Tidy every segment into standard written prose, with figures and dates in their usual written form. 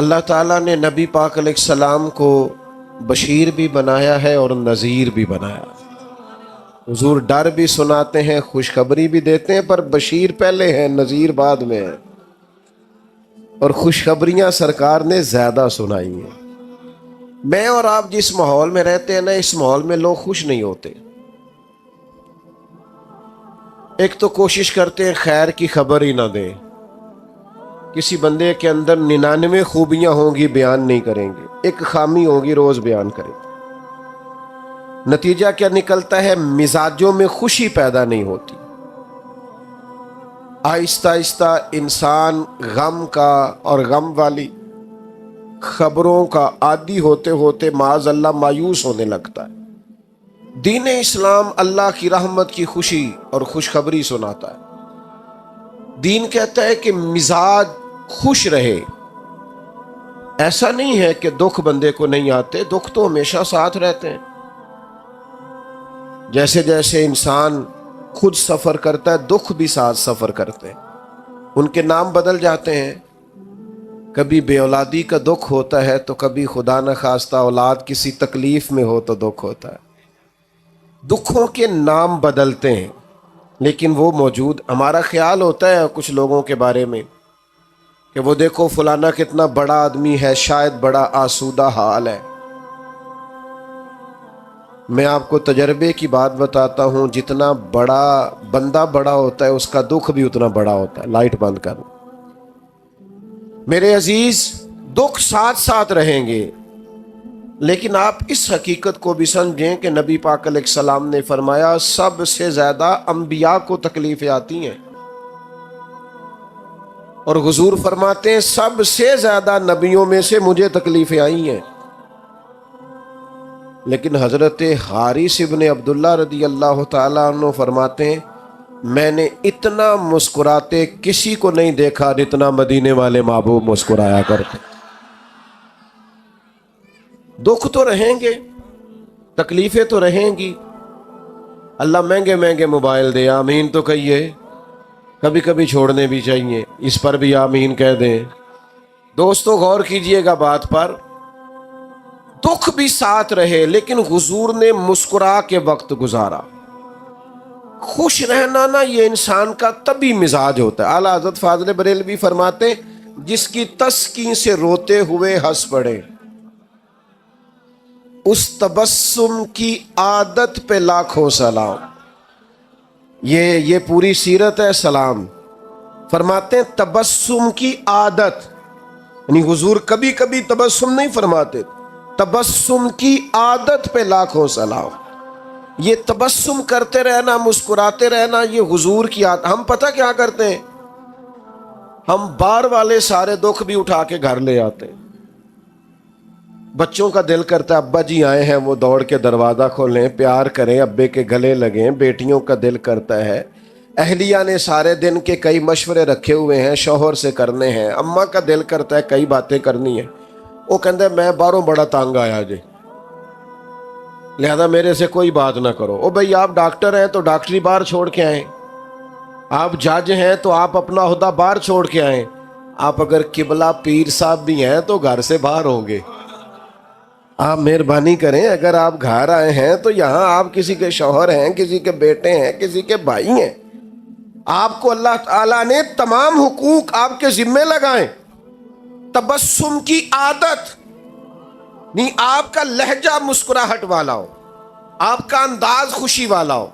اللہ تعالیٰ نے نبی پاک علیہ السلام کو بشیر بھی بنایا ہے اور نذیر بھی بنایا۔ حضور ڈر بھی سناتے ہیں، خوشخبری بھی دیتے ہیں، پر بشیر پہلے ہیں، نذیر بعد میں ہے، اور خوشخبریاں سرکار نے زیادہ سنائی ہیں۔ میں اور آپ جس ماحول میں رہتے ہیں نا، اس ماحول میں لوگ خوش نہیں ہوتے۔ ایک تو کوشش کرتے ہیں خیر کی خبر ہی نہ دیں، کسی بندے کے اندر 99 خوبیاں ہوں گی بیان نہیں کریں گے، ایک خامی ہوگی روز بیان کریں گے۔ نتیجہ کیا نکلتا ہے؟ مزاجوں میں خوشی پیدا نہیں ہوتی۔ آہستہ آہستہ انسان غم کا اور غم والی خبروں کا عادی ہوتے ہوتے معاذ اللہ مایوس ہونے لگتا ہے۔ دین اسلام اللہ کی رحمت کی خوشی اور خوشخبری سناتا ہے۔ دین کہتا ہے کہ مزاج خوش رہے۔ ایسا نہیں ہے کہ دکھ بندے کو نہیں آتے، دکھ تو ہمیشہ ساتھ رہتے ہیں۔ جیسے جیسے انسان خود سفر کرتا ہے، دکھ بھی ساتھ سفر کرتے ہیں، ان کے نام بدل جاتے ہیں۔ کبھی بے اولادی کا دکھ ہوتا ہے تو کبھی خدا نہ خواستہ اولاد کسی تکلیف میں ہو تو دکھ ہوتا ہے۔ دکھوں کے نام بدلتے ہیں لیکن وہ موجود۔ ہمارا خیال ہوتا ہے کچھ لوگوں کے بارے میں کہ وہ دیکھو فلانا کتنا بڑا آدمی ہے، شاید بڑا آسودہ حال ہے۔ میں آپ کو تجربے کی بات بتاتا ہوں، جتنا بڑا بندہ بڑا ہوتا ہے اس کا دکھ بھی اتنا بڑا ہوتا ہے۔ لائٹ بند کر۔ میرے عزیز، دکھ ساتھ ساتھ رہیں گے، لیکن آپ اس حقیقت کو بھی سمجھیں کہ نبی پاک علیہ السلام نے فرمایا سب سے زیادہ انبیاء کو تکلیفیں آتی ہیں، اور حضور فرماتے ہیں سب سے زیادہ نبیوں میں سے مجھے تکلیفیں آئی ہیں۔ لیکن حضرت حارث ابن عبداللہ رضی اللہ تعالیٰ عنہ فرماتے ہیں میں نے اتنا مسکراتے کسی کو نہیں دیکھا جتنا مدینے والے محبوب مسکرایا کرتے۔ دکھ تو رہیں گے، تکلیفیں تو رہیں گی۔ اللہ مہنگے مہنگے موبائل دے، آمین تو کہیے، کبھی کبھی چھوڑنے بھی چاہیے، اس پر بھی آمین کہہ دیں۔ دوستو غور کیجئے گا بات پر، دکھ بھی ساتھ رہے لیکن حضور نے مسکرا کے وقت گزارا۔ خوش رہنا نا یہ انسان کا طبی مزاج ہوتا ہے۔ اعلیٰ حضرت فاضل بریلوی فرماتے ہیں جس کی تسکین سے روتے ہوئے ہنس پڑے، اس تبسم کی عادت پہ لاکھوں سلام۔ یہ پوری سیرت ہے سلام۔ فرماتے ہیں تبسم کی عادت، یعنی حضور کبھی کبھی تبسم نہیں فرماتے، تبسم کی عادت پہ لاکھوں سلام۔ یہ تبسم کرتے رہنا، مسکراتے رہنا، یہ حضور کی عادت۔ ہم پتہ کیا کرتے ہیں؟ ہم باہر والے سارے دکھ بھی اٹھا کے گھر لے آتے ہیں۔ بچوں کا دل کرتا ہے ابا جی آئے ہیں، وہ دوڑ کے دروازہ کھولیں، پیار کریں، ابے کے گلے لگیں۔ بیٹیوں کا دل کرتا ہے، اہلیہ نے سارے دن کے کئی مشورے رکھے ہوئے ہیں، شوہر سے کرنے ہیں۔ اماں کا دل کرتا ہے کئی باتیں کرنی ہیں، وہ کہتا ہے میں باہروں بڑا تانگ آیا جی، لہذا میرے سے کوئی بات نہ کرو۔ او بھئی آپ ڈاکٹر ہیں تو ڈاکٹری باہر چھوڑ کے آئیں، آپ جج ہیں تو آپ اپنا عہدہ باہر چھوڑ کے آئیں۔ آپ اگر قبلہ پیر صاحب بھی ہیں تو گھر سے باہر ہوں گے۔ آپ مہربانی کریں، اگر آپ گھر آئے ہیں تو یہاں آپ کسی کے شوہر ہیں، کسی کے بیٹے ہیں، کسی کے بھائی ہیں۔ آپ کو اللہ تعالیٰ نے تمام حقوق آپ کے ذمے لگائیں۔ تبسم کی عادت نہیں، آپ کا لہجہ مسکراہٹ والا ہو، آپ کا انداز خوشی والا ہو۔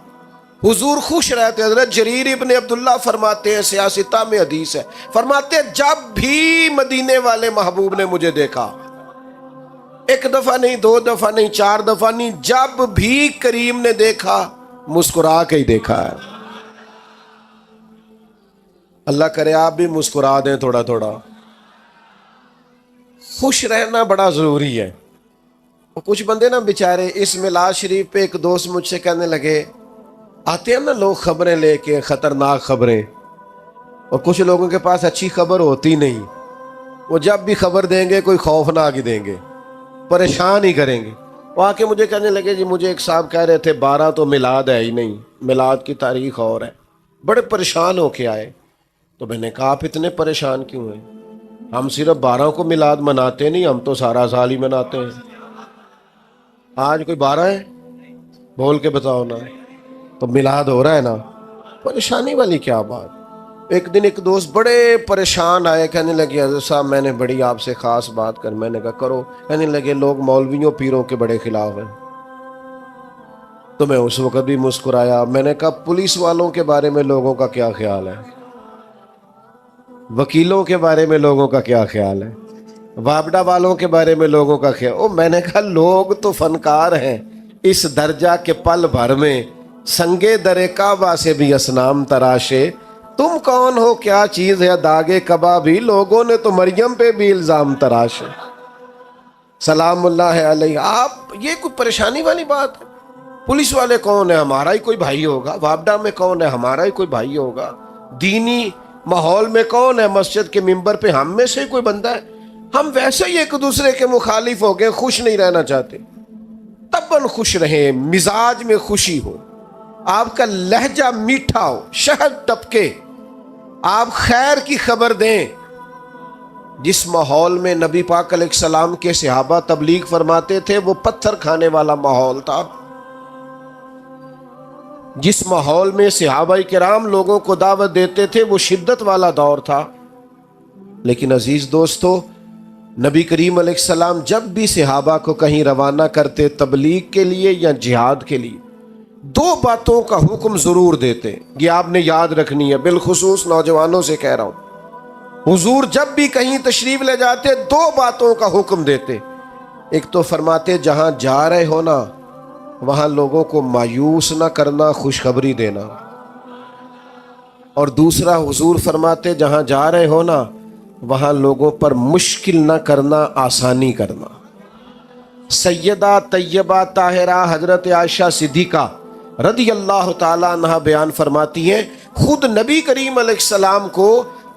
حضور خوش رہتے۔ حضرت جریر ابن عبداللہ فرماتے ہیں، سیاستہ میں حدیث ہے، فرماتے ہیں جب بھی مدینے والے محبوب نے مجھے دیکھا، ایک دفعہ نہیں، دو دفعہ نہیں، چار دفعہ نہیں، جب بھی کریم نے دیکھا مسکرا کے ہی دیکھا ہے۔ اللہ کرے آپ بھی مسکرا دیں تھوڑا تھوڑا۔ خوش رہنا بڑا ضروری ہے۔ کچھ بندے نا بیچارے، اس میلاد شریف پہ ایک دوست مجھ سے کہنے لگے، آتے ہیں نا لوگ خبریں لے کے، خطرناک خبریں، اور کچھ لوگوں کے پاس اچھی خبر ہوتی نہیں، وہ جب بھی خبر دیں گے کوئی خوفناک ہی دیں گے، پریشان ہی کریں گے۔ وہ آ کے مجھے کہنے لگے جی مجھے ایک صاحب کہہ رہے تھے 12 تو میلاد ہے ہی نہیں، میلاد کی تاریخ اور ہے۔ بڑے پریشان ہو کے آئے۔ تو میں نے کہا آپ اتنے پریشان کیوں ہیں؟ ہم صرف 12 کو میلاد مناتے نہیں، ہم تو سارا سال ہی مناتے ہیں۔ آج کوئی 12 ہے؟ بول کے بتاؤ نا۔ تو میلاد ہو رہا ہے نا، پریشانی والی کیا بات۔ ایک دن ایک دوست بڑے پریشان آئے، کہنے لگے حضرت صاحب میں نے بڑی آپ سے خاص بات کر۔ میں نے کہا کرو۔ کہنے لگے لوگ مولویوں پیروں کے بڑے خلاف ہیں۔ تو میں اس وقت بھی مسکرایا۔ میں نے کہا پولیس والوں کے بارے میں لوگوں کا کیا خیال ہے؟ وکیلوں کے بارے میں لوگوں کا کیا خیال ہے؟ وابڈا والوں کے بارے میں لوگوں کا خیال؟ میں نے کہا لوگ تو فنکار ہیں اس درجہ کے پل بھر میں، سنگے در کعبہ سے بھی اصنام تراشے۔ تم کون ہو، کیا چیز ہے داغے کبابی، لوگوں نے تو مریم پہ بھی الزام تراشے۔ سلام اللہ علیہ۔ آپ یہ کوئی پریشانی والی بات ہے؟ پولیس والے کون ہیں؟ ہمارا ہی کوئی بھائی ہوگا۔ وابڈا میں کون ہے؟ ہمارا ہی کوئی بھائی ہوگا۔ دینی ماحول میں کون ہے؟ مسجد کے ممبر پہ ہم میں سے کوئی بندہ ہے؟ ہم ویسے ہی ایک دوسرے کے مخالف ہو گئے، خوش نہیں رہنا چاہتے۔ تباً خوش رہیں، مزاج میں خوشی ہو، آپ کا لہجہ میٹھا ہو، شہد ٹپکے، آپ خیر کی خبر دیں۔ جس ماحول میں نبی پاک علیہ السلام کے صحابہ تبلیغ فرماتے تھے وہ پتھر کھانے والا ماحول تھا۔ جس ماحول میں صحابہ کرام لوگوں کو دعوت دیتے تھے وہ شدت والا دور تھا۔ لیکن عزیز دوستو، نبی کریم علیہ السلام جب بھی صحابہ کو کہیں روانہ کرتے تبلیغ کے لیے یا جہاد کے لیے، 2 باتوں کا حکم ضرور دیتے۔ یہ آپ نے یاد رکھنی ہے، بالخصوص نوجوانوں سے کہہ رہا ہوں۔ حضور جب بھی کہیں تشریف لے جاتے 2 باتوں کا حکم دیتے۔ ایک تو فرماتے جہاں جا رہے ہو نا وہاں لوگوں کو مایوس نہ کرنا، خوشخبری دینا۔ اور دوسرا حضور فرماتے جہاں جا رہے ہو نا وہاں لوگوں پر مشکل نہ کرنا، آسانی کرنا۔ سیدہ طیبہ طاہرہ حضرت عائشہ صدیقہ رضی اللہ تعالیٰ عنہ بیان فرماتی ہیں، خود نبی کریم علیہ السلام کو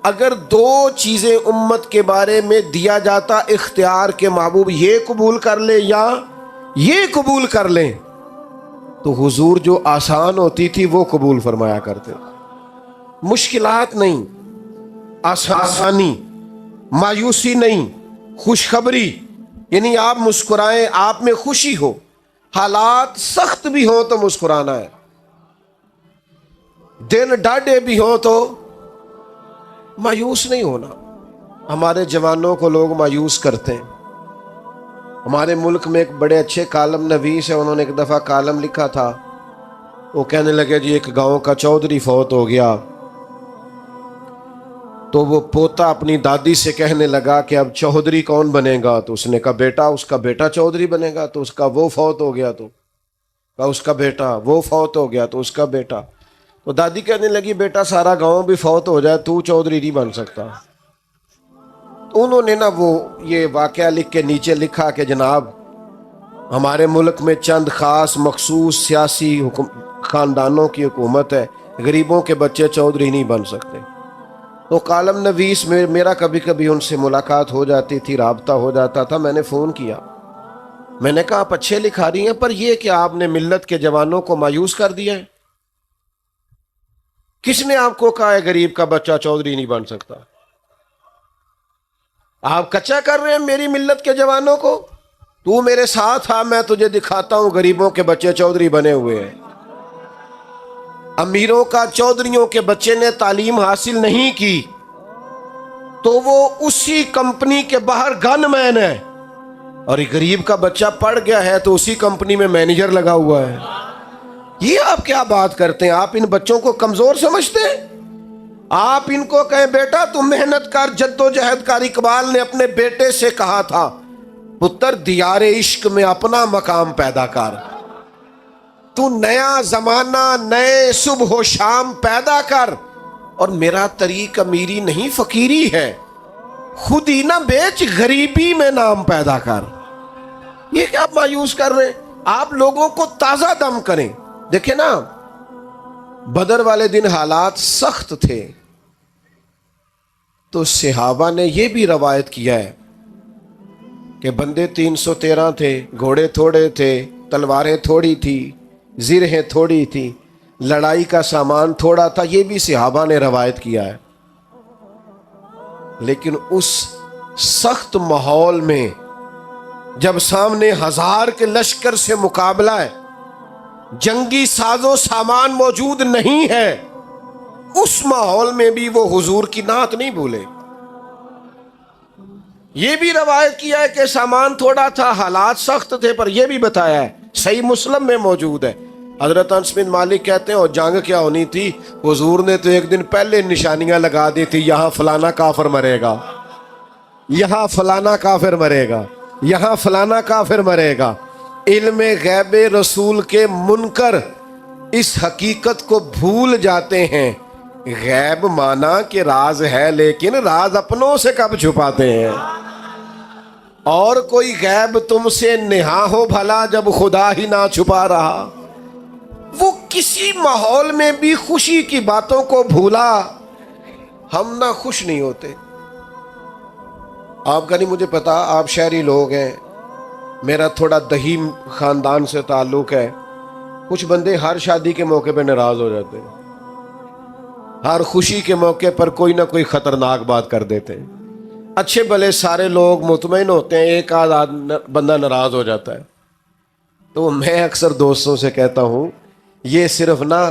اگر 2 چیزیں امت کے بارے میں دیا جاتا اختیار کے محبوب یہ قبول کر لے یا یہ قبول کر لیں، تو حضور جو آسان ہوتی تھی وہ قبول فرمایا کرتے۔ مشکلات نہیں، آسانی، مایوسی نہیں، خوشخبری، یعنی آپ مسکرائیں، آپ میں خوشی ہو، حالات سخت بھی ہوں تو مسکرانا ہے، دل ڈاڈے بھی ہوں تو مایوس نہیں ہونا۔ ہمارے جوانوں کو لوگ مایوس کرتے ہیں۔ ہمارے ملک میں ایک بڑے اچھے کالم نویس ہے، انہوں نے ایک دفعہ کالم لکھا تھا، وہ کہنے لگے جی ایک گاؤں کا چودھری فوت ہو گیا، تو وہ پوتا اپنی دادی سے کہنے لگا کہ اب چودھری کون بنے گا؟ تو اس نے کہا بیٹا، اس کا بیٹا چودھری بنے گا۔ تو اس کا وہ فوت ہو گیا، تو کہا اس کا بیٹا، وہ فوت ہو گیا تو اس کا بیٹا۔ تو دادی کہنے لگی بیٹا سارا گاؤں بھی فوت ہو جائے تو چودھری نہیں بن سکتا۔ تو انہوں نے نا وہ یہ واقعہ لکھ کے نیچے لکھا کہ جناب ہمارے ملک میں چند خاص مخصوص سیاسی خاندانوں کی حکومت ہے، غریبوں کے بچے چودھری نہیں بن سکتے۔ تو کالم نویس میں میرا کبھی کبھی ان سے ملاقات ہو جاتی تھی، رابطہ ہو جاتا تھا۔ میں نے فون کیا، میں نے کہا آپ اچھے لکھا رہی ہیں، پر یہ کہ آپ نے ملت کے جوانوں کو مایوس کر دیا ہے۔ کس نے آپ کو کہا ہے غریب کا بچہ چودھری نہیں بن سکتا؟ آپ کچا کر رہے ہیں میری ملت کے جوانوں کو۔ تو میرے ساتھ آ، میں تجھے دکھاتا ہوں غریبوں کے بچے چودھری بنے ہوئے ہیں۔ امیروں کا چودھریوں کے بچے نے تعلیم حاصل نہیں کی تو وہ اسی کمپنی کے باہر گن مین ہے، اور ایک غریب کا بچہ پڑھ گیا ہے تو اسی کمپنی میں مینیجر لگا ہوا ہے۔ یہ آپ کیا بات کرتے ہیں؟ آپ ان بچوں کو کمزور سمجھتے ہیں؟ آپ ان کو کہیں بیٹا تم محنت کر، جد و جہد کر۔ اقبال نے اپنے بیٹے سے کہا تھا پتر دیار عشق میں اپنا مقام پیدا کر، تو نیا زمانہ نئے صبح و شام پیدا کر، اور میرا طریق امیری نہیں فقیری ہے، خود ہی نہ بیچ غریبی میں نام پیدا کر۔ یہ کیا آپ مایوس کر رہے ہیں؟ آپ لوگوں کو تازہ دم کریں۔ دیکھیں نا بدر والے دن حالات سخت تھے، تو صحابہ نے یہ بھی روایت کیا ہے کہ بندے 313 تھے، گھوڑے تھوڑے تھے، تلواریں تھوڑی تھی، زرہیں تھوڑی تھی، لڑائی کا سامان تھوڑا تھا۔ یہ بھی صحابہ نے روایت کیا ہے۔ لیکن اس سخت ماحول میں جب سامنے ہزار کے لشکر سے مقابلہ ہے، جنگی ساز و سامان موجود نہیں ہے، اس ماحول میں بھی وہ حضور کی نعت نہیں بھولے۔ یہ بھی روایت کیا ہے کہ سامان تھوڑا تھا، حالات سخت تھے، پر یہ بھی بتایا ہے، صحیح مسلم میں موجود ہے، حضرت انس بن مالک کہتے ہیں اور جنگ کیا ہونی تھی، حضور نے تو ایک دن پہلے نشانیاں لگا دی تھی، یہاں فلانا کافر مرے گا، یہاں فلانا کافر مرے گا، یہاں فلانا کافر مرے گا۔ علم غیب رسول کے منکر اس حقیقت کو بھول جاتے ہیں۔ غیب مانا کہ راز ہے، لیکن راز اپنوں سے کب چھپاتے ہیں؟ اور کوئی غیب تم سے نہا ہو بھلا جب خدا ہی نہ چھپا رہا۔ وہ کسی ماحول میں بھی خوشی کی باتوں کو بھولا، ہم نہ خوش نہیں ہوتے۔ آپ کا نہیں مجھے پتا، آپ شہری لوگ ہیں، میرا تھوڑا دہی خاندان سے تعلق ہے، کچھ بندے ہر شادی کے موقع پہ ناراض ہو جاتے ہیں، ہر خوشی کے موقع پر کوئی نہ کوئی خطرناک بات کر دیتے ہیں۔ اچھے بھلے سارے لوگ مطمئن ہوتے ہیں، ایک آدھ بندہ ناراض ہو جاتا ہے۔ تو میں اکثر دوستوں سے کہتا ہوں، یہ صرف نا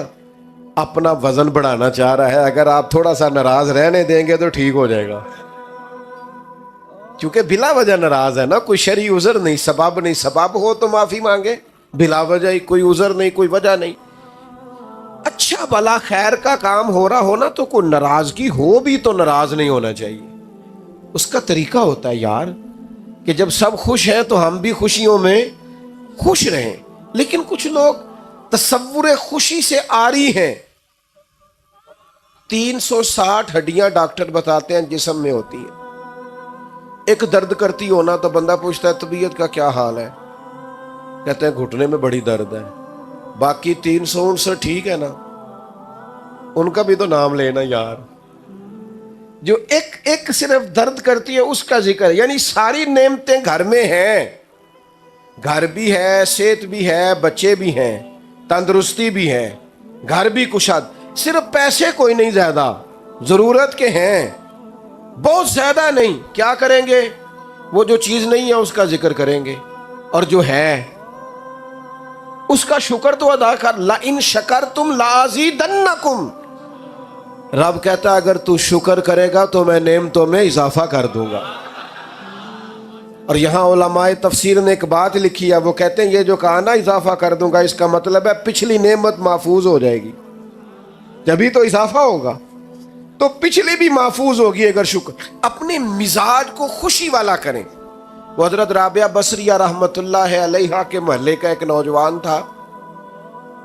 اپنا وزن بڑھانا چاہ رہا ہے، اگر آپ تھوڑا سا ناراض رہنے دیں گے تو ٹھیک ہو جائے گا، کیونکہ بلا وجہ ناراض ہے نا، کوئی شرعی عذر نہیں، سبب نہیں، سبب ہو تو معافی مانگے، بلا وجہ ہی کوئی عذر نہیں، کوئی وجہ نہیں۔ اچھا بھلا خیر کا کام ہو رہا ہونا تو کوئی ناراضگی ہو بھی تو ناراض نہیں ہونا چاہیے، اس کا طریقہ ہوتا ہے یار کہ جب سب خوش ہیں تو ہم بھی خوشیوں میں خوش رہیں۔ لیکن کچھ لوگ تصور خوشی سے عاری ہیں۔ 360 ہڈیاں ڈاکٹر بتاتے ہیں جسم میں ہوتی ہیں، ایک درد کرتی ہونا تو بندہ پوچھتا ہے طبیعت کا کیا حال ہے، کہتے ہیں گھٹنے میں بڑی درد ہے، باقی 359 ٹھیک ہے نا، ان کا بھی تو نام لینا یار۔ جو ایک ایک صرف درد کرتی ہے اس کا ذکر، یعنی ساری نعمتیں گھر میں ہیں، گھر بھی ہے، صحت بھی ہے، بچے بھی ہیں، تندرستی بھی ہے، گھر بھی کشاد، صرف پیسے کوئی نہیں زیادہ، ضرورت کے ہیں بہت زیادہ نہیں، کیا کریں گے؟ وہ جو چیز نہیں ہے اس کا ذکر کریں گے، اور جو ہے اس کا شکر تو ادا کر۔ لَإِن شَكَرْتُمْ لَأَزِيدَنَّكُمْ، رب کہتا ہے اگر تو شکر کرے گا تو میں نعمتوں میں اضافہ کر دوں گا۔ اور یہاں علماء تفسیر نے ایک بات لکھی ہے، وہ کہتے ہیں یہ جو کہا نا اضافہ کر دوں گا، اس کا مطلب ہے پچھلی نعمت محفوظ ہو جائے گی، جبھی تو اضافہ ہوگا، تو پچھلی بھی محفوظ ہوگی اگر شکر۔ اپنے مزاج کو خوشی والا کریں۔ وہ حضرت رابعہ بصریہ رحمت اللہ علیہا کے محلے کا ایک نوجوان تھا،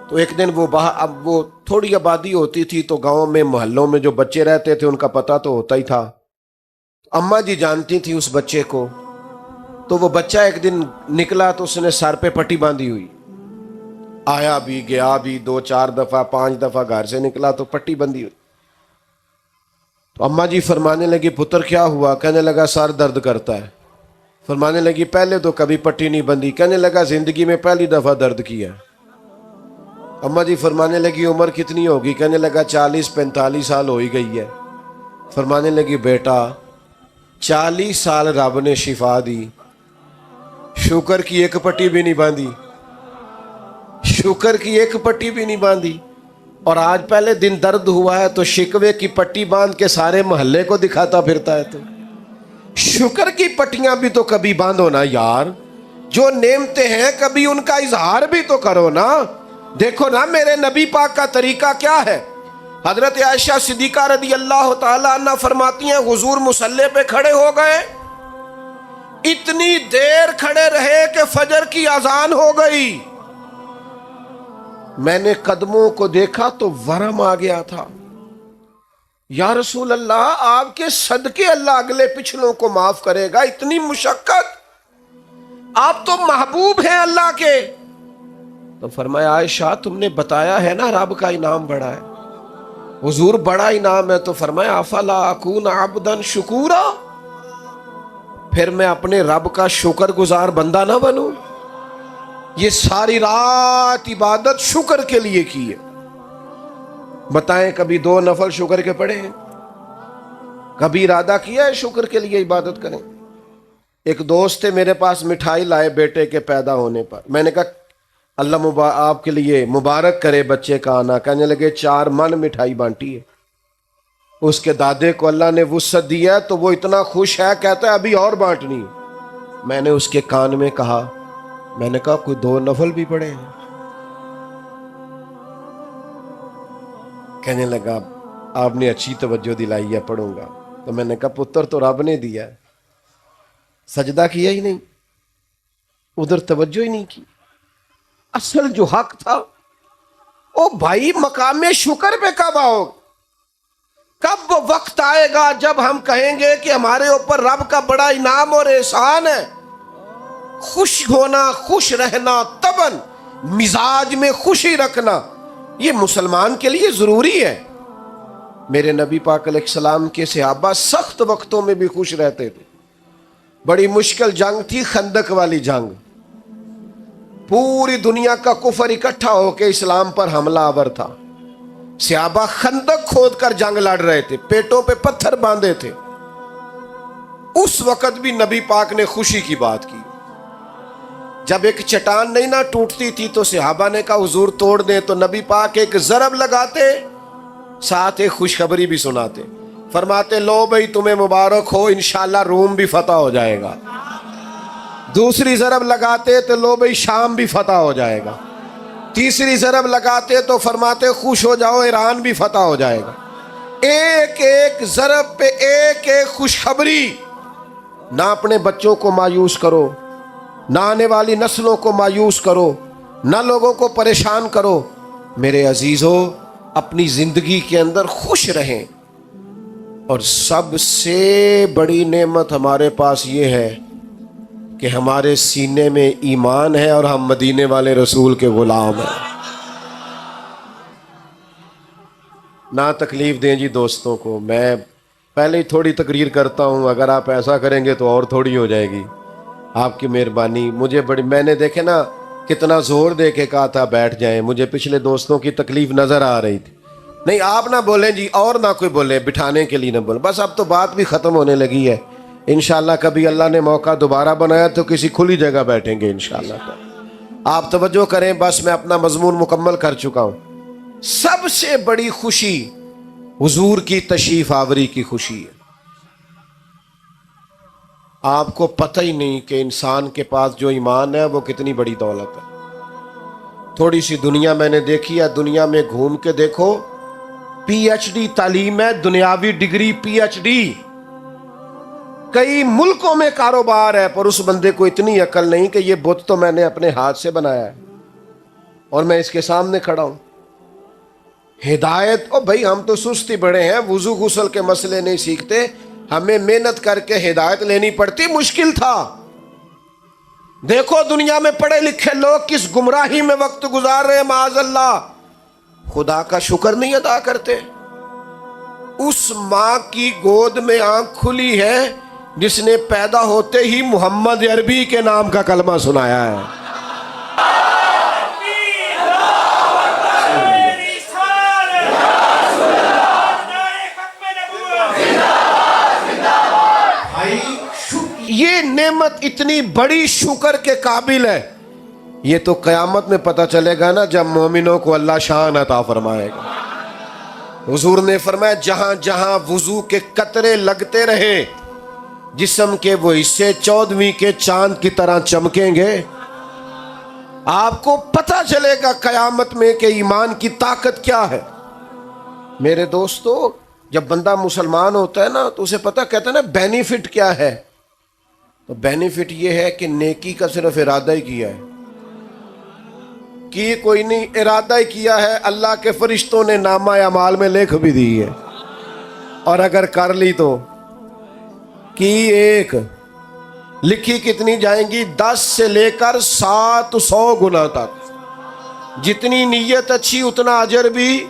تو ایک دن اب وہ تھوڑی آبادی ہوتی تھی تو گاؤں میں محلوں میں جو بچے رہتے تھے ان کا پتہ تو ہوتا ہی تھا، اماں جی جانتی تھی اس بچے کو، تو وہ بچہ ایک دن نکلا تو اس نے سر پہ پٹی باندھی ہوئی، آیا بھی گیا بھی، 2-4 دفعہ 5 دفعہ گھر سے نکلا تو پٹی بندھی ہوئی۔ تو اماں جی فرمانے لگی پتر کیا ہوا؟ کہنے لگا سر درد کرتا ہے۔ فرمانے لگی پہلے تو کبھی پٹی نہیں بندھی۔ کہنے لگا زندگی میں پہلی دفعہ درد کیا۔ اماں جی فرمانے لگی عمر کتنی ہوگی؟ کہنے لگا 40-45 سال ہو ہی گئی ہے۔ فرمانے لگی بیٹا 40 سال رب نے شفا دی، شکر کی ایک پٹی بھی نہیں باندھی، شکر کی ایک پٹی بھی نہیں باندھی، اور آج پہلے دن درد ہوا ہے تو شکوے کی پٹی باندھ کے سارے محلے کو دکھاتا پھرتا ہے۔ تو شکر کی پٹیاں بھی تو کبھی باندھو نا یار، جو نعمتیں ہیں کبھی ان کا اظہار بھی تو کرو نا۔ دیکھو نا میرے نبی پاک کا طریقہ کیا ہے۔ حضرت عائشہ صدیقہ رضی اللہ تعالی عنہ فرماتی ہیں حضور مصلی پہ کھڑے ہو گئے، اتنی دیر کھڑے رہے کہ فجر کی اذان ہو گئی، میں نے قدموں کو دیکھا تو ورم آ گیا تھا۔ یا رسول اللہ آپ کے صدقے اللہ اگلے پچھلوں کو معاف کرے گا، اتنی مشقت، آپ تو محبوب ہیں اللہ کے۔ تو فرمایا عائشہ تم نے بتایا ہے نا رب کا انعام بڑا ہے۔ حضور بڑا انعام ہے، تو فرمایا افلا اکون عبدا شکورا، پھر میں اپنے رب کا شکر گزار بندہ نہ بنوں؟ یہ ساری رات عبادت شکر کے لیے کی ہے، بتائیں کبھی 2 نفل شکر کے پڑھے ہیں؟ کبھی ارادہ کیا ہے شکر کے لیے عبادت کریں؟ ایک دوست تھے میرے پاس، مٹھائی لائے بیٹے کے پیدا ہونے پر. میں نے کہا اللہ آپ کے لیے مبارک کرے بچے کا آنا. کہنے لگے 4 من مٹھائی بانٹی ہے. اس کے دادے کو اللہ نے وسعت دیا ہے تو وہ اتنا خوش ہے، کہتا ہے ابھی اور بانٹنی ہے. میں نے اس کے کان میں کہا، میں نے کہا کوئی 2 نفل بھی پڑھے ہیں؟ کہنے لگا آپ نے اچھی توجہ دلائی ہے، پڑھوں گا. تو میں نے کہا پتر تو رب نے دیا ہے، سجدہ کیا ہی نہیں، ادھر توجہ ہی نہیں کی. اصل جو حق تھا او بھائی مقام شکر پہ کب آؤ؟ کب وہ وقت آئے گا جب ہم کہیں گے کہ ہمارے اوپر رب کا بڑا انعام اور احسان ہے؟ خوش ہونا، خوش رہنا، طبعاً مزاج میں خوشی رکھنا یہ مسلمان کے لیے ضروری ہے. میرے نبی پاک علیہ السلام کے صحابہ سخت وقتوں میں بھی خوش رہتے تھے. بڑی مشکل جنگ تھی خندق والی جنگ، پوری دنیا کا کفر اکٹھا ہو کے اسلام پر حملہ آور تھا. صحابہ خندق کھود کر جنگ لڑ رہے تھے، پیٹوں پہ پتھر باندھے تھے. اس وقت بھی نبی پاک نے خوشی کی بات کی. جب ایک چٹان نہیں نہ ٹوٹتی تھی تو صحابہ نے کہا حضور توڑ دیں، تو نبی پاک ایک ضرب لگاتے، ساتھ ایک خوشخبری بھی سناتے. فرماتے لو بھئی تمہیں مبارک ہو، انشاءاللہ روم بھی فتح ہو جائے گا. دوسری ضرب لگاتے تو لو بھئی شام بھی فتح ہو جائے گا. تیسری ضرب لگاتے تو فرماتے خوش ہو جاؤ ایران بھی فتح ہو جائے گا. ایک ایک ضرب پہ ایک ایک خوشخبری. نہ اپنے بچوں کو مایوس کرو، نہ آنے والی نسلوں کو مایوس کرو، نہ لوگوں کو پریشان کرو. میرے عزیزو اپنی زندگی کے اندر خوش رہیں. اور سب سے بڑی نعمت ہمارے پاس یہ ہے کہ ہمارے سینے میں ایمان ہے اور ہم مدینے والے رسول کے غلام ہیں. نہ تکلیف دیں جی دوستوں کو. میں پہلے ہی تھوڑی تقریر کرتا ہوں، اگر آپ ایسا کریں گے تو اور تھوڑی ہو جائے گی. آپ کی مہربانی. مجھے بڑی، میں نے دیکھے نا کتنا زور دے کے کہا تھا بیٹھ جائیں، مجھے پچھلے دوستوں کی تکلیف نظر آ رہی تھی. نہیں آپ نہ بولیں جی، اور نہ کوئی بولے، بٹھانے کے لیے نہ بولیں. بس اب تو بات بھی ختم ہونے لگی ہے. انشاءاللہ کبھی اللہ نے موقع دوبارہ بنایا تو کسی کھلی جگہ بیٹھیں گے انشاءاللہ. آپ توجہ کریں، بس میں اپنا مضمون مکمل کر چکا ہوں. سب سے بڑی خوشی حضور کی تشریف آوری کی خوشی ہے. آپ کو پتہ ہی نہیں کہ انسان کے پاس جو ایمان ہے وہ کتنی بڑی دولت ہے. تھوڑی سی دنیا میں نے دیکھی ہے، دنیا میں گھوم کے دیکھو، پی ایچ ڈی تعلیم ہے، دنیاوی ڈگری پی ایچ ڈی. کئی ملکوں میں کاروبار ہے، پر اس بندے کو اتنی عقل نہیں کہ یہ بت تو میں نے اپنے ہاتھ سے بنایا ہے اور میں اس کے سامنے کھڑا ہوں. ہدایت، او بھائی ہم تو سستی بڑے ہیں، وضو غسل کے مسئلے نہیں سیکھتے، ہمیں محنت کر کے ہدایت لینی پڑتی. مشکل تھا. دیکھو دنیا میں پڑھے لکھے لوگ کس گمراہی میں وقت گزار رہے ہیں، معاذ اللہ. خدا کا شکر نہیں ادا کرتے. اس ماں کی گود میں آنکھ کھلی ہے جس نے پیدا ہوتے ہی محمد عربی کے نام کا کلمہ سنایا ہے. یہ نعمت اتنی بڑی شکر کے قابل ہے. یہ تو قیامت میں پتہ چلے گا نا جب مومنوں کو اللہ شان عطا فرمائے گا. حضور نے فرمایا جہاں جہاں وضو کے قطرے لگتے رہے جسم کے وہ حصے 14ویں کے چاند کی طرح چمکیں گے. آپ کو پتہ چلے گا قیامت میں کہ ایمان کی طاقت کیا ہے. میرے دوستو جب بندہ مسلمان ہوتا ہے نا تو اسے پتہ کہتا ہے نا بینیفٹ کیا ہے. تو بینیفٹ یہ ہے کہ نیکی کا صرف ارادہ ہی کیا ہے، کی کوئی نہیں، ارادہ ہی کیا ہے. اللہ کے فرشتوں نے نامہ اعمال میں لکھ بھی دی ہے، اور اگر کر لی تو کی ایک لکھی کتنی جائیں گی؟ 10 سے لے کر 700 گنا تک. جتنی نیت اچھی اتنا اجر بھی.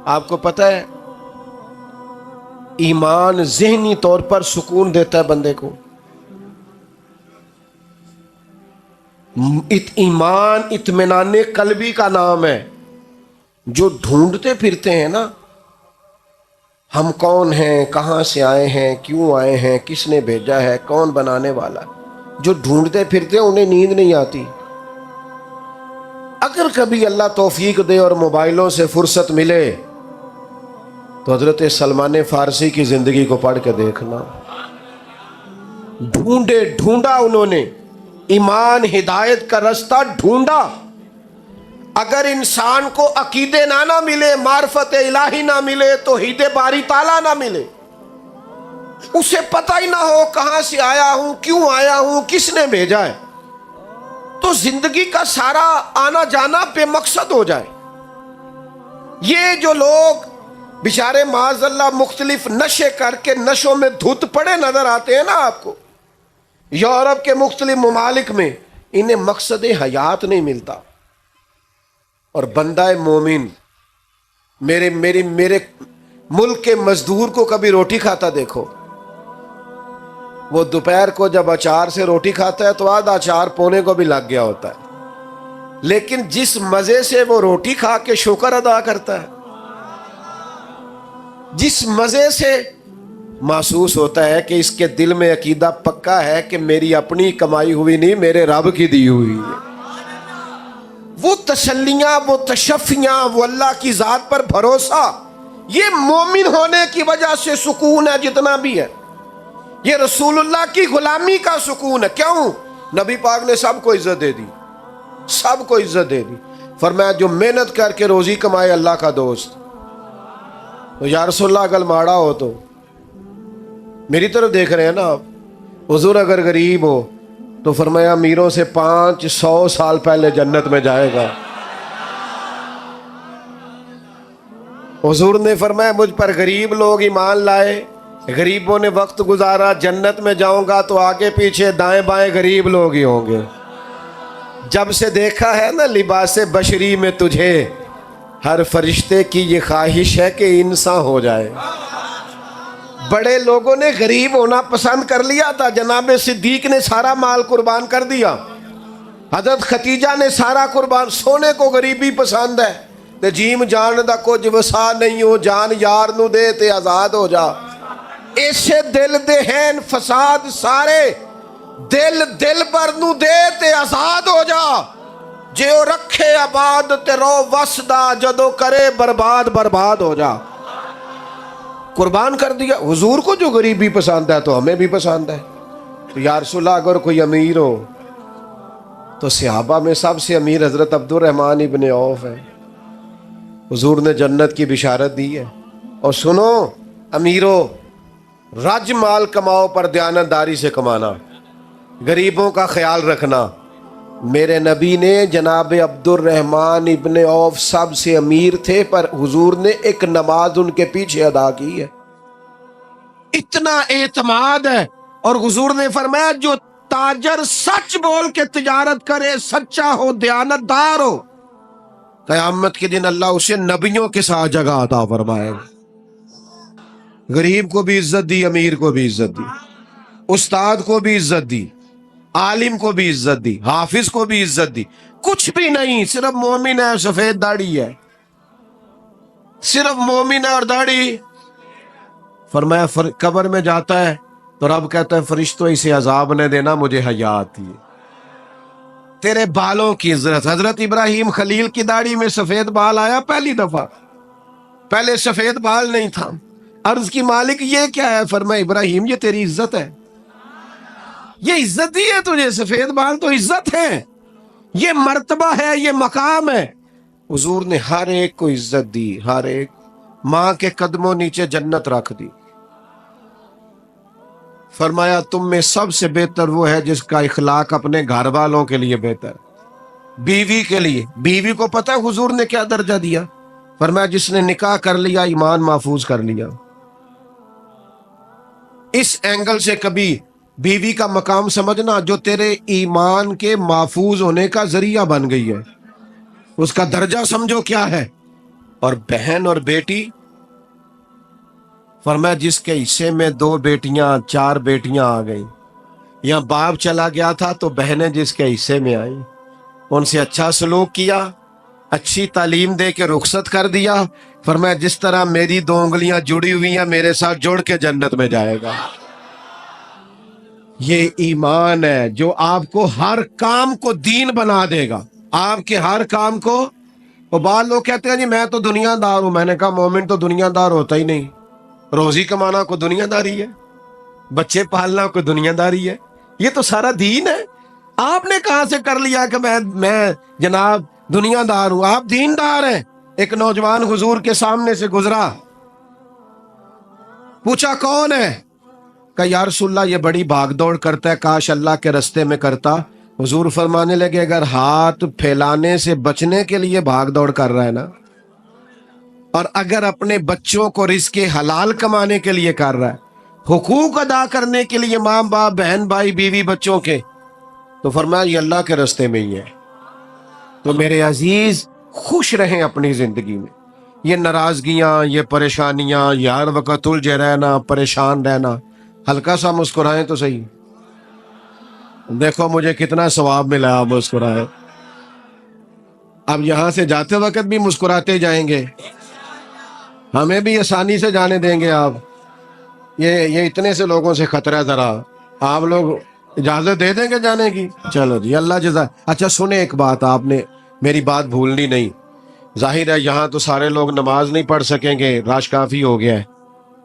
آپ کو پتہ ہے ایمان ذہنی طور پر سکون دیتا ہے بندے کو. ایمان اطمینان قلبی کا نام ہے. جو ڈھونڈتے پھرتے ہیں نا ہم کون ہیں, کہاں سے آئے ہیں, کیوں آئے ہیں, کس نے بھیجا ہے, کون بنانے والا. جو ڈھونڈتے پھرتے انہیں نیند نہیں آتی. اگر کبھی اللہ توفیق دے اور موبائلوں سے فرصت ملے تو حضرت سلمان فارسی کی زندگی کو پڑھ کے دیکھنا. ڈھونڈا انہوں نے ایمان ہدایت کا رستہ ڈھونڈا. اگر انسان کو عقیدے نہ ملے, معرفت الہی نہ ملے, توحید باری تعالیٰ نہ ملے, اسے پتہ ہی نہ ہو کہاں سے آیا ہوں, کیوں آیا ہوں, کس نے بھیجا ہے, تو زندگی کا سارا آنا جانا بے مقصد ہو جائے. یہ جو لوگ بیچارے معاذ اللہ مختلف نشے کر کے نشوں میں دھت پڑے نظر آتے ہیں نا آپ کو, یورپ کے مختلف ممالک میں, انہیں مقصد حیات نہیں ملتا. اور بندہ مومن, میرے ملک کے مزدور کو کبھی روٹی کھاتا دیکھو. وہ دوپہر کو جب اچار سے روٹی کھاتا ہے تو آدھا اچار پونے کو بھی لگ گیا ہوتا ہے, لیکن جس مزے سے وہ روٹی کھا کے شکر ادا کرتا ہے, جس مزے سے محسوس ہوتا ہے کہ اس کے دل میں عقیدہ پکا ہے کہ میری اپنی کمائی ہوئی نہیں, میرے رب کی دی ہوئی ہے, وہ تسلیاں, وہ تشفیاں, وہ اللہ کی ذات پر بھروسہ, یہ مومن ہونے کی وجہ سے سکون ہے جتنا بھی ہے. یہ رسول اللہ کی غلامی کا سکون ہے. کیوں؟ نبی پاک نے سب کو عزت دے دی, سب کو عزت دے دی. فرمایا جو محنت کر کے روزی کمائے اللہ کا دوست. تو یا رسول اللہ اگر ماڑا ہو تو میری طرف دیکھ رہے ہیں نا آپ, حضور اگر غریب ہو تو فرمایا امیروں سے 500 سال پہلے جنت میں جائے گا. حضور نے فرمایا مجھ پر غریب لوگ ایمان لائے, غریبوں نے وقت گزارا, جنت میں جاؤں گا تو آگے پیچھے دائیں بائیں غریب لوگ ہی ہوں گے. جب سے دیکھا ہے نا لباس بشری میں تجھے, ہر فرشتے کی یہ خواہش ہے کہ انسان ہو جائے. بڑے لوگوں نے غریب ہونا پسند کر لیا تھا. جناب صدیق نے سارا مال قربان کر دیا, حضرت ختیجہ نے سارا قربان. سونے کو غریبی پسند ہے تے جیم جان دا کچھ وسا نہیں ہو, جان یار نو دے تے آزاد ہو جا. ایسے دل دے ہیں فساد سارے, دل پر نو دے تے آزاد ہو جا. جو رکھے آباد تے رو وسدا, جدو کرے برباد برباد ہو جا. قربان کر دیا. حضور کو جو غریبی پسند ہے تو ہمیں بھی پسند ہے. تو یا رسول اللہ اگر کوئی امیر ہو تو صحابہ میں سب سے امیر حضرت عبد الرحمن ابن عوف ہے. حضور نے جنت کی بشارت دی ہے. اور سنو امیرو, رج مال کماؤ پر دیانتداری سے کمانا, غریبوں کا خیال رکھنا. میرے نبی نے جناب عبد الرحمن ابن عوف سب سے امیر تھے, پر حضور نے ایک نماز ان کے پیچھے ادا کی ہے. اتنا اعتماد ہے. اور حضور نے فرمایا جو تاجر سچ بول کے تجارت کرے, سچا ہو, دیانتدار ہو, قیامت کے دن اللہ اسے نبیوں کے ساتھ جگہ عطا فرمائے. غریب کو بھی عزت دی, امیر کو بھی عزت دی, استاد کو بھی عزت دی, عالم کو بھی عزت دی, حافظ کو بھی عزت دی. کچھ بھی نہیں, صرف مومن ہے, سفید داڑھی ہے, صرف مومن ہے اور داڑھی. فرمایا قبر میں جاتا ہے تو رب کہتا ہے فرشتوں اسے عذاب نہ دینا, مجھے حیا آتی ہے. تیرے بالوں کی عزت. حضرت ابراہیم خلیل کی داڑھی میں سفید بال آیا پہلی دفعہ, پہلے سفید بال نہیں تھا. عرض کی مالک یہ کیا ہے؟ فرمایا ابراہیم یہ تیری عزت ہے, یہ عزت دی ہے تجھے, سفید بال تو عزت ہے, یہ مرتبہ ہے, یہ مقام ہے. حضور نے ہر ایک کو عزت دی, ہر ایک. ماں کے قدموں نیچے جنت رکھ دی. فرمایا تم میں سب سے بہتر وہ ہے جس کا اخلاق اپنے گھر والوں کے لیے بہتر, بیوی کے لیے. بیوی کو پتہ ہے حضور نے کیا درجہ دیا؟ فرمایا جس نے نکاح کر لیا ایمان محفوظ کر لیا. اس اینگل سے کبھی بیوی کا مقام سمجھنا جو تیرے ایمان کے محفوظ ہونے کا ذریعہ بن گئی ہے, اس کا درجہ سمجھو کیا ہے. اور بہن اور بیٹی, فرمایا جس کے حصے میں 2 بیٹیاں 4 بیٹیاں آ گئیں, یا باپ چلا گیا تھا تو بہنیں جس کے حصے میں آئیں, ان سے اچھا سلوک کیا, اچھی تعلیم دے کے رخصت کر دیا. فرمایا جس طرح میری 2 انگلیاں جڑی ہوئی ہیں میرے ساتھ جڑ کے جنت میں جائے گا۔ یہ ایمان ہے جو آپ کو ہر کام کو دین بنا دے گا، آپ کے ہر کام کو۔ وہ بعض لوگ کہتے ہیں جی میں تو دنیا دار ہوں، میں نے کہا مومن تو دنیا دار ہوتا ہی نہیں، روزی کمانا کو دنیا داری ہے، بچے پالنا کو دنیا داری ہے، یہ تو سارا دین ہے۔ آپ نے کہاں سے کر لیا کہ میں جناب دنیا دار ہوں؟ آپ دین دار ہیں۔ ایک نوجوان حضور کے سامنے سے گزرا، پوچھا کون ہے؟ کہ یا رسول اللہ یہ بڑی بھاگ دوڑ کرتا ہے، کاش اللہ کے رستے میں کرتا۔ حضور فرمانے لگے اگر ہاتھ پھیلانے سے بچنے کے لیے بھاگ دوڑ کر رہا ہے نا، اور اگر اپنے بچوں کو رزق حلال کمانے کے لیے کر رہا ہے، حقوق ادا کرنے کے لیے ماں باپ بہن بھائی بیوی بچوں کے، تو فرمایا یہ اللہ کے رستے میں ہی ہے۔ تو میرے عزیز خوش رہیں اپنی زندگی میں، یہ ناراضگیاں، یہ پریشانیاں، یہ ہر وقت الجھے رہنا، پریشان رہنا، ہلکا سا مسکرائیں تو صحیح۔ دیکھو مجھے کتنا ثواب ملا، آپ مسکرائیں۔ اب یہاں سے جاتے وقت بھی مسکراتے جائیں گے، ہمیں بھی آسانی سے جانے دیں گے آپ؟ یہ اتنے سے لوگوں سے خطرہ ہے، ذرا آپ لوگ اجازت دے دیں گے جانے کی؟ چلو جی اللہ جزا۔ اچھا سنیں ایک بات، آپ نے میری بات بھولنی نہیں۔ ظاہر ہے یہاں تو سارے لوگ نماز نہیں پڑھ سکیں گے، رش کافی ہو گیا ہے،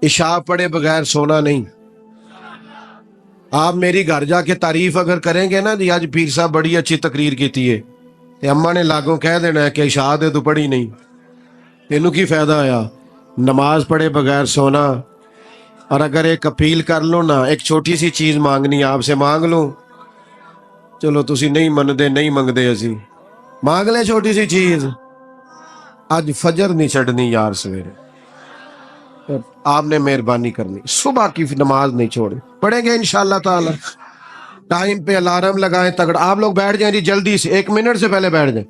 عشاء پڑھے بغیر سونا نہیں۔ آپ میری گھر جا کے تعریف اگر کریں گے نا، جی آج پیر صاحب بڑی اچھی تقریر کیتی ہے، تے اماں نے لاگوں کہہ دینا ہے کہ عشاء دے تو پڑھی نہیں، تینوں کی فائدہ آیا؟ نماز پڑھے بغیر سونا۔ اور اگر ایک اپیل کر لو نا، ایک چھوٹی سی چیز مانگنی آپ سے مانگ لوں، چلو تسی نہیں مندے نہیں منگدے، اسی مانگ لیں چھوٹی سی چیز۔ آج فجر نہیں چڑھنی یار، سویرے آپ نے مہربانی کرنی، صبح کی نماز نہیں چھوڑے، پڑھیں گے انشاءاللہ تعالی۔ ٹائم پہ الارم لگائیں تگڑا۔ آپ لوگ بیٹھ جائیں جی جلدی سے، 1 منٹ سے پہلے بیٹھ جائیں،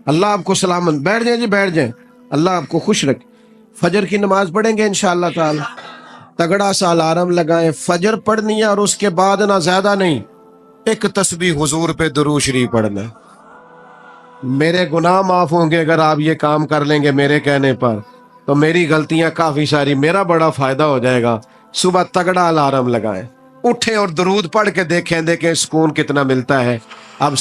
اللہ آپ کو سلامت۔ بیٹھ جائیں جی بیٹھ جائیں، اللہ آپ کو خوش رکھے۔ فجر کی نماز پڑھیں گے انشاءاللہ تعالی، تگڑا سا الارم لگائیں، فجر پڑھنی ہے، اور اس کے بعد نہ زیادہ نہیں، ایک تسبیح حضور پہ درود شریف پڑھنا ہے۔ میرے گناہ معاف ہوں گے اگر آپ یہ کام کر لیں گے میرے کہنے پر، تو میری غلطیاں کافی ساری، میرا بڑا فائدہ ہو جائے گا۔ صبح تگڑا الارم لگائیں، اٹھیں اور درود پڑھ کے دیکھیں سکون کتنا ملتا ہے۔ اب